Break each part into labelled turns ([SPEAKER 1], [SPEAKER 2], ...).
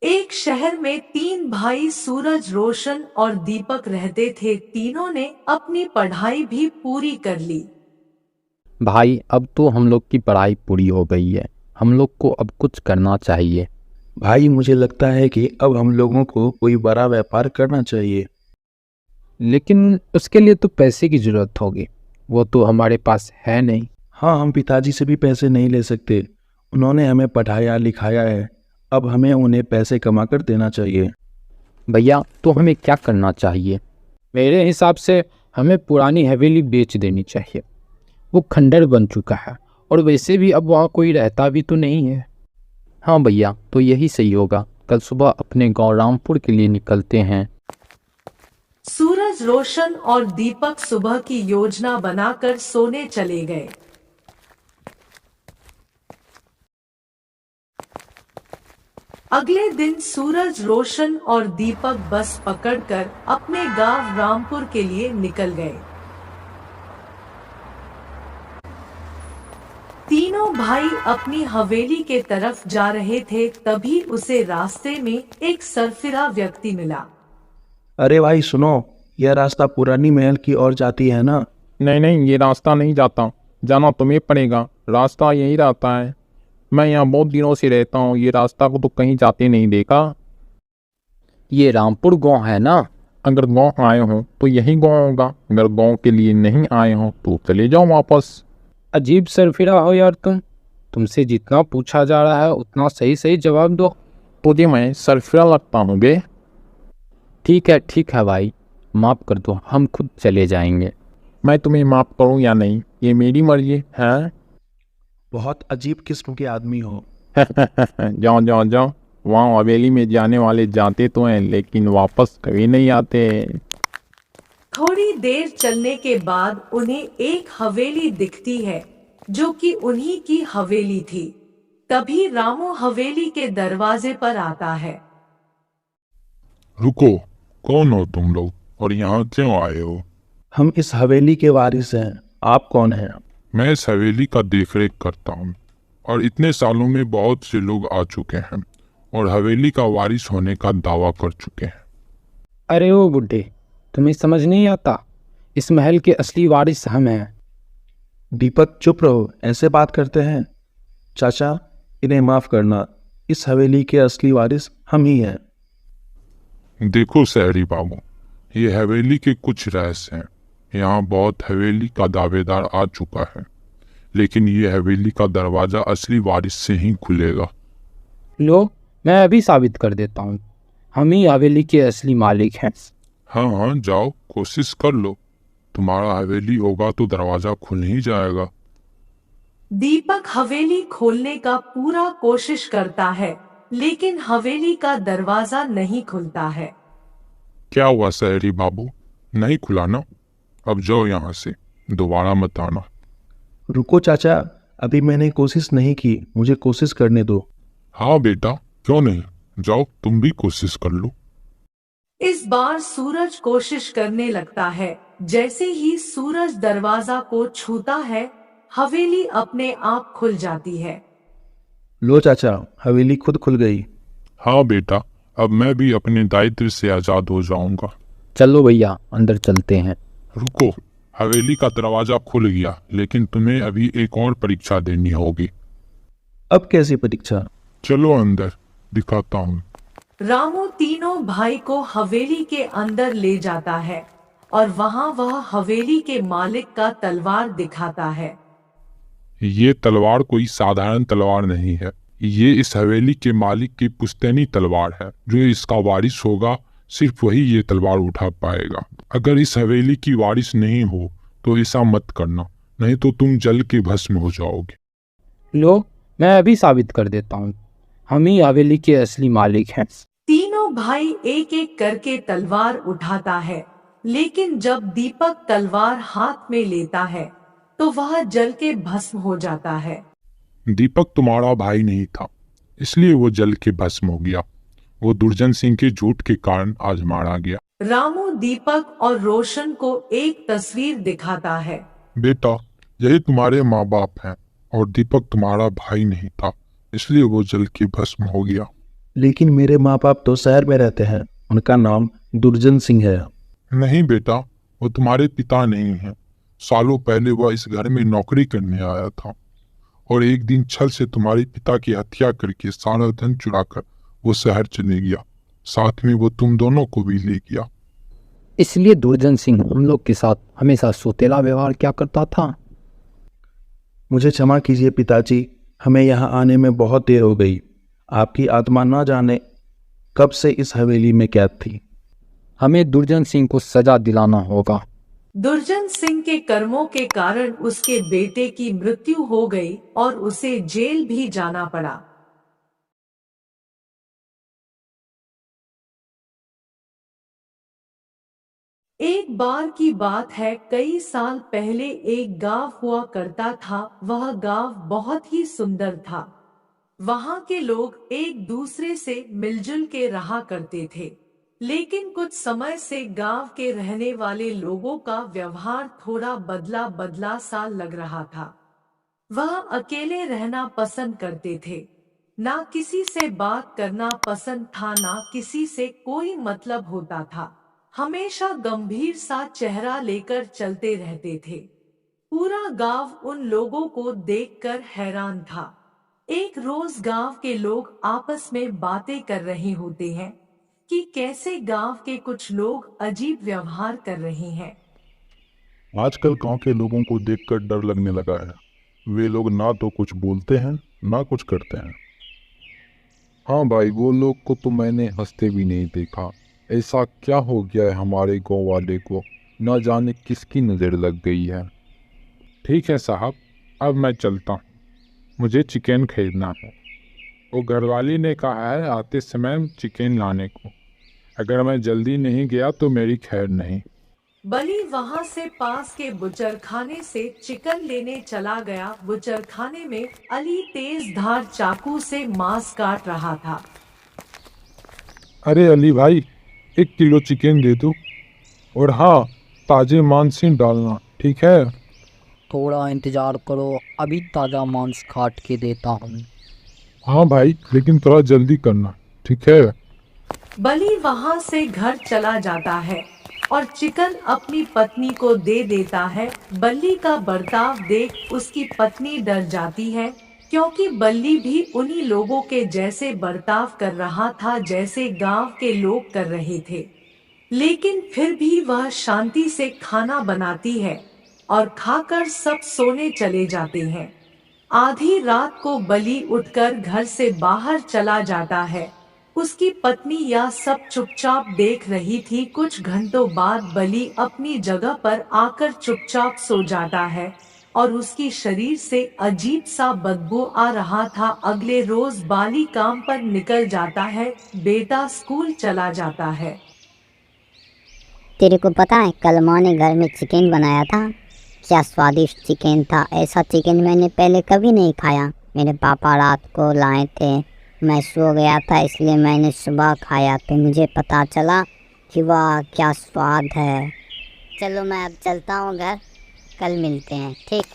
[SPEAKER 1] एक शहर में तीन भाई सूरज, रोशन और दीपक रहते थे। तीनों ने अपनी पढ़ाई भी पूरी कर ली।
[SPEAKER 2] भाई अब तो हम लोग की पढ़ाई पूरी हो गई है। हम लोग को अब कुछ करना चाहिए।
[SPEAKER 3] भाई मुझे लगता है कि अब हम लोगों को कोई बड़ा व्यापार करना चाहिए।
[SPEAKER 2] लेकिन उसके लिए तो पैसे की ज़रूरत होगी। वो तो हमारे पास है नहीं।
[SPEAKER 3] हाँ, हम पिताजी से भी पैसे नहीं ले सकते। उन्होंने हमें पढ़ाया लिखाया है। अब हमें उन्हें पैसे कमा कर देना चाहिए।
[SPEAKER 2] भैया तो हमें क्या करना चाहिए? मेरे हिसाब से हमें पुरानी हवेली बेच देनी चाहिए। वो खंडर बन चुका है और वैसे भी अब वहाँ कोई रहता भी तो नहीं है। हाँ भैया, तो यही सही होगा। कल सुबह अपने गांव रामपुर के लिए निकलते हैं।
[SPEAKER 1] सूरज, रोशन और दीपक सुबह की योजना बनाकर सोने चले गए। अगले दिन सूरज, रोशन और दीपक बस पकड़कर अपने गांव रामपुर के लिए निकल गए। तीनों भाई अपनी हवेली के तरफ जा रहे थे, तभी उसे रास्ते में एक सरफिरा व्यक्ति मिला।
[SPEAKER 3] अरे भाई सुनो, यह रास्ता पुरानी महल की ओर जाती है ना?
[SPEAKER 4] नहीं नहीं, ये रास्ता नहीं जाता। जाना तुम्हें पड़ेगा। रास्ता यही रहता है। मैं यहाँ बहुत दिनों से रहता हूँ। ये रास्ता को तो कहीं जाते नहीं देखा।
[SPEAKER 2] ये रामपुर गांव है ना?
[SPEAKER 4] अगर गाँव आए हो तो यही गाँव होगा। अगर गाँव के लिए नहीं आए हो तो चले जाओ वापस।
[SPEAKER 2] अजीब सरफिरा हो यार तुम। तुमसे जितना पूछा जा रहा है उतना सही सही जवाब दो।
[SPEAKER 4] तुझे मैं सरफिरा लगता हूँ बे?
[SPEAKER 2] ठीक है भाई, माफ़ कर दो, हम खुद चले जाएंगे।
[SPEAKER 4] मैं तुम्हें माफ़ करूँ या नहीं, ये मेरी मर्जी है।
[SPEAKER 3] बहुत अजीब किस्म के आदमी हो।
[SPEAKER 4] जाओ जाओ जाओ। वहाँ हवेली में जाने वाले जाते तो हैं लेकिन वापस कभी नहीं आते।
[SPEAKER 1] थोड़ी देर चलने के बाद उन्हें एक हवेली दिखती है, जो कि उन्हीं की हवेली थी। तभी रामू हवेली के दरवाजे पर आता है।
[SPEAKER 5] रुको, कौन हो तुम लोग और यहाँ क्यों आए हो?
[SPEAKER 3] हम इस हवेली के वारिस हैं। आप कौन हैं?
[SPEAKER 5] मैं इस हवेली का देखरेख करता हूँ और इतने सालों में बहुत से लोग आ चुके हैं और हवेली का वारिस होने का दावा कर चुके हैं।
[SPEAKER 2] अरे ओ बुड्ढे, तुम्हें समझ नहीं आता? इस महल के असली वारिस हम हैं।
[SPEAKER 3] दीपक चुप रहो, ऐसे बात करते हैं? चाचा, इन्हें माफ करना। इस हवेली के असली वारिस हम ही हैं।
[SPEAKER 5] देखो शहरी बाबू, ये हवेली के कुछ रहस्य हैं। यहाँ बहुत हवेली का दावेदार आ चुका है, लेकिन ये हवेली का दरवाजा असली वारिस से ही खुलेगा।
[SPEAKER 2] लो, मैं अभी साबित कर देता हूँ। हम ही हवेली के असली मालिक हैं।
[SPEAKER 5] हाँ हाँ, जाओ कोशिश कर लो। तुम्हारा हवेली होगा तो दरवाजा खुल ही जाएगा।
[SPEAKER 1] दीपक हवेली खोलने का पूरा कोशिश करता है, लेकिन हवेली का दरवाजा नहीं खुलता है।
[SPEAKER 5] क्या हुआ शहरी बाबू, नहीं खुला ना? अब जाओ यहाँ से, दोबारा मत आना।
[SPEAKER 3] रुको चाचा, अभी मैंने कोशिश नहीं की, मुझे कोशिश करने दो।
[SPEAKER 5] हाँ बेटा, क्यों नहीं, जाओ तुम भी कोशिश कर लो।
[SPEAKER 1] इस बार सूरज कोशिश करने लगता है। जैसे ही सूरज दरवाजा को छूता है, हवेली अपने आप खुल जाती है।
[SPEAKER 3] लो चाचा, हवेली खुद खुल गई।
[SPEAKER 5] हाँ बेटा, अब मैं भी अपने दायित्व से आजाद हो जाऊंगा।
[SPEAKER 2] चलो भैया, अंदर चलते हैं।
[SPEAKER 5] रुको, हवेली का दरवाजा खुल गया, लेकिन तुम्हें अभी एक और परीक्षा देनी होगी।
[SPEAKER 3] अब कैसी परीक्षा?
[SPEAKER 5] चलो अंदर, दिखाता हूँ।
[SPEAKER 1] रामू तीनों भाई को हवेली के अंदर ले जाता है और वहाँ वह हवेली के मालिक का तलवार दिखाता है।
[SPEAKER 5] ये तलवार कोई साधारण तलवार नहीं है। ये इस हवेली के मालिक की पुश्तैनी तलवार है। जो इसका वारिस होगा, सिर्फ वही ये तलवार उठा पाएगा। अगर इस हवेली की वारिस नहीं हो तो ऐसा मत करना, नहीं तो तुम जल के भस्म हो जाओगे।
[SPEAKER 2] लो, मैं अभी साबित कर देता हूँ। हम ही हवेली के असली मालिक हैं।
[SPEAKER 1] तीनों भाई एक एक करके तलवार उठाता है, लेकिन जब दीपक तलवार हाथ में लेता है तो वह जल के भस्म हो जाता है।
[SPEAKER 5] दीपक तुम्हारा भाई नहीं था, इसलिए वो जल के भस्म हो गया। वो दुर्जन सिंह के झूठ के कारण आज मारा गया।
[SPEAKER 1] रामू दीपक और रोशन को एक तस्वीर दिखाता है।
[SPEAKER 5] बेटा, यही तुम्हारे माँ बाप हैं और दीपक तुम्हारा भाई नहीं था, इसलिए वो जल के भस्म हो गया।
[SPEAKER 3] लेकिन मेरे माँ बाप तो शहर में रहते हैं। उनका नाम दुर्जन सिंह है।
[SPEAKER 5] नहीं बेटा, वो तुम्हारे पिता नहीं है। सालों पहले वह इस घर में नौकरी करने आया था और एक दिन छल से तुम्हारे पिता की हत्या करके सारा धन चुराकर वो शहर चले गया। साथ में वो तुम दोनों को भी ले गया।
[SPEAKER 2] इसलिए दुर्जन सिंह हम लोग के साथ हमेशा सौतेला व्यवहार क्या करता था।
[SPEAKER 3] मुझे क्षमा कीजिए पिताजी, हमें यहाँ आने में बहुत देर हो गई। आपकी आत्मा ना जाने कब से इस हवेली में कैद थी।
[SPEAKER 2] हमें दुर्जन सिंह को सजा दिलाना होगा।
[SPEAKER 1] दुर्जन सिंह के कर्मों के कारण उसके बेटे की मृत्यु हो गई और उसे जेल भी जाना पड़ा। एक बार की बात है, कई साल पहले एक गांव हुआ करता था। वह गांव बहुत ही सुंदर था। वहां के लोग एक दूसरे से मिलजुल के रहा करते थे। लेकिन कुछ समय से गांव के रहने वाले लोगों का व्यवहार थोड़ा बदला बदला सा लग रहा था। वह अकेले रहना पसंद करते थे। ना किसी से बात करना पसंद था, ना किसी से कोई मतलब होता था। हमेशा गंभीर सा चेहरा लेकर चलते रहते थे। पूरा गांव उन लोगों को देखकर हैरान था। एक रोज गांव के लोग आपस में बातें कर रहे होते हैं कि कैसे गांव के कुछ लोग अजीब व्यवहार कर रहे हैं।
[SPEAKER 5] आजकल गांव के लोगों को देखकर डर लगने लगा है। वे लोग ना तो कुछ बोलते हैं ना कुछ करते हैं। हाँ भाई, वो लोग को तो मैंने हंसते भी नहीं देखा। ऐसा क्या हो गया है हमारे गांव वाले को, न जाने किसकी नज़र लग गई है। ठीक है साहब, अब मैं चलता हूँ। मुझे चिकन खरीदना है। वो घरवाली ने कहा है आते समय चिकन लाने को। अगर मैं जल्दी नहीं गया तो मेरी खैर नहीं।
[SPEAKER 1] बली वहां से पास के बुचरखाने से चिकन लेने चला गया। बुचरखाने में अली तेज धार चाकू से मांस काट रहा था।
[SPEAKER 5] अरे अली भाई, 1 किलो चिकन दे दो, और हाँ, ताजे मांस ही डालना, ठीक है?
[SPEAKER 2] थोड़ा इंतजार करो, अभी ताज़ा मांस काट के देता हूँ।
[SPEAKER 5] हाँ भाई, लेकिन थोड़ा जल्दी करना, ठीक है?
[SPEAKER 1] बली वहां से घर चला जाता है और चिकन अपनी पत्नी को दे देता है। बल्ली का बर्ताव देख उसकी पत्नी डर जाती है, क्योंकि बल्ली भी उन्हीं लोगों के जैसे बर्ताव कर रहा था जैसे गांव के लोग कर रहे थे। लेकिन फिर भी वह शांति से खाना बनाती है और खाकर सब सोने चले जाते हैं। आधी रात को बली उठकर घर से बाहर चला जाता है। उसकी पत्नी यह सब चुपचाप देख रही थी। कुछ घंटों बाद बली अपनी जगह पर आकर चुपचाप सो जाता है और उसकी शरीर से अजीब सा बदबू आ रहा था। अगले रोज बाली काम पर निकल जाता है। बेटा स्कूल चला जाता है।
[SPEAKER 6] तेरे को पता है कल माँ ने घर में चिकन बनाया था। क्या स्वादिष्ट चिकन था। ऐसा चिकन मैंने पहले कभी नहीं खाया। मेरे पापा रात को लाए थे, मैं सो गया था, इसलिए मैंने सुबह खाया तो मुझे पता चला कि वाह क्या स्वाद है। चलो मैं अब चलता हूँ घर, कल मिलते हैं, ठीक?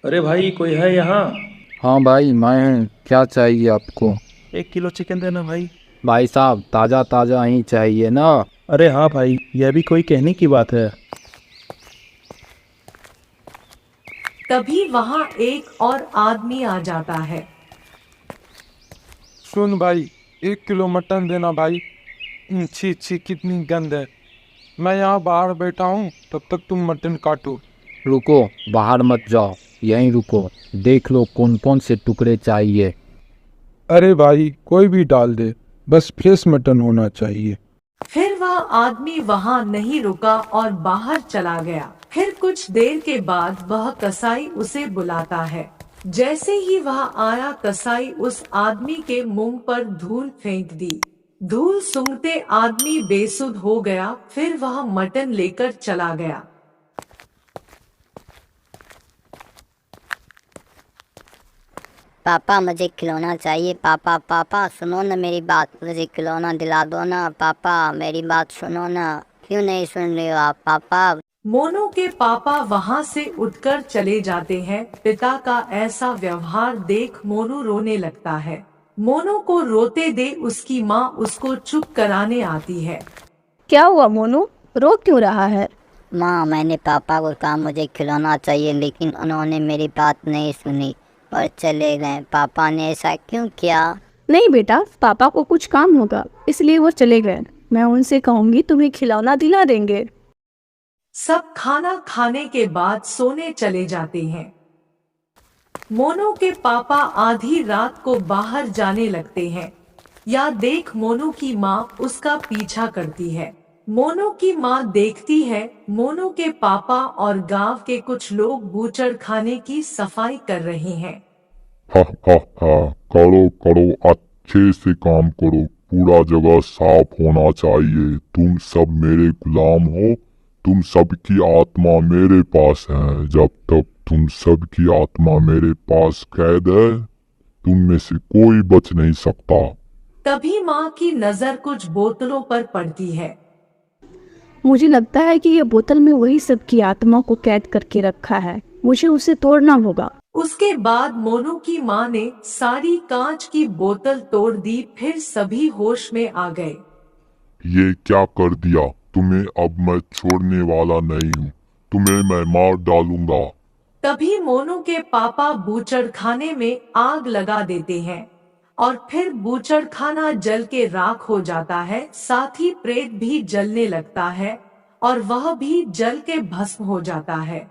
[SPEAKER 3] अरे भाई, कोई है यहाँ?
[SPEAKER 2] हाँ भाई, मैं, क्या चाहिए आपको?
[SPEAKER 3] 1 किलो चिकन देना भाई।
[SPEAKER 2] भाई साहब, ताज़ा ताज़ा ही चाहिए ना?
[SPEAKER 3] अरे हाँ भाई, यह भी कोई कहने की बात है।
[SPEAKER 1] तभी वहां एक और आदमी आ जाता है।
[SPEAKER 4] सुन भाई, 1 किलो मटन देना भाई। छी छी, कितनी गंद है। मैं यहाँ बाहर बैठा हूँ, तब तक तुम मटन काटो।
[SPEAKER 2] रुको, बाहर मत जाओ, यहीं रुको, देख लो कौन कौन से टुकड़े चाहिए।
[SPEAKER 4] अरे भाई, कोई भी डाल दे, बस फ्रेश मटन होना चाहिए।
[SPEAKER 1] फिर वह आदमी वहां नहीं रुका और बाहर चला गया। फिर कुछ देर के बाद वह कसाई उसे बुलाता है। जैसे ही वह आया, कसाई उस आदमी के मुंह पर धूल फेंक दी। धूल सूंघते आदमी बेसुध हो गया। फिर वह मटन लेकर चला गया।
[SPEAKER 6] पापा मुझे खिलौना चाहिए। पापा पापा सुनो ना मेरी बात, मुझे खिलौना दिला दो ना। पापा मेरी बात सुनो ना, क्यों नहीं सुन रहे हो आप? पापा
[SPEAKER 1] मोनू के पापा वहां से उठकर चले जाते हैं। पिता का ऐसा व्यवहार देख मोनू रोने लगता है। मोनू को रोते दे उसकी माँ उसको चुप कराने आती है।
[SPEAKER 7] क्या हुआ मोनू, रो क्यों रहा है?
[SPEAKER 6] माँ, मैंने पापा को कहा मुझे खिलौना चाहिए, लेकिन उन्होंने मेरी बात नहीं सुनी और चले गए। पापा ने ऐसा क्यों किया?
[SPEAKER 7] नहीं बेटा, पापा को कुछ काम होगा इसलिए वो चले गए। मैं उनसे कहूँगी तुम्हें खिलौना दिला देंगे।
[SPEAKER 1] सब खाना खाने के बाद सोने चले जाते हैं। मोनू के पापा आधी रात को बाहर जाने लगते हैं। या देख मोनू की माँ उसका पीछा करती है। मोनू की माँ देखती है मोनू के पापा और गांव के कुछ लोग बूचड़ खाने की सफाई कर रहे हैं।
[SPEAKER 5] हा हा हा, करो करो, अच्छे से काम करो, पूरा जगह साफ होना चाहिए। तुम सब मेरे गुलाम हो, तुम सबकी आत्मा मेरे पास है। जब तक तुम सबकी आत्मा मेरे पास कैद है, तुम में से कोई बच नहीं सकता।
[SPEAKER 1] तभी माँ की नजर कुछ बोतलों पर पड़ती है।
[SPEAKER 7] मुझे लगता है कि ये बोतल में वही सबकी आत्मा को कैद करके रखा है, मुझे उसे तोड़ना होगा।
[SPEAKER 1] उसके बाद मोनू की माँ ने सारी कांच की बोतल तोड़ दी। फिर सभी होश में आ गए।
[SPEAKER 5] ये क्या कर दिया? तुम्हें अब मैं छोड़ने वाला नहीं हूँ, तुम्हें मैं मार डालूंगा।
[SPEAKER 1] तभी मोनू के पापा बूचड़ खाने में आग लगा देते हैं और फिर बूचड़ खाना जल के राख हो जाता है। साथ ही प्रेत भी जलने लगता है और वह भी जल के भस्म हो जाता है।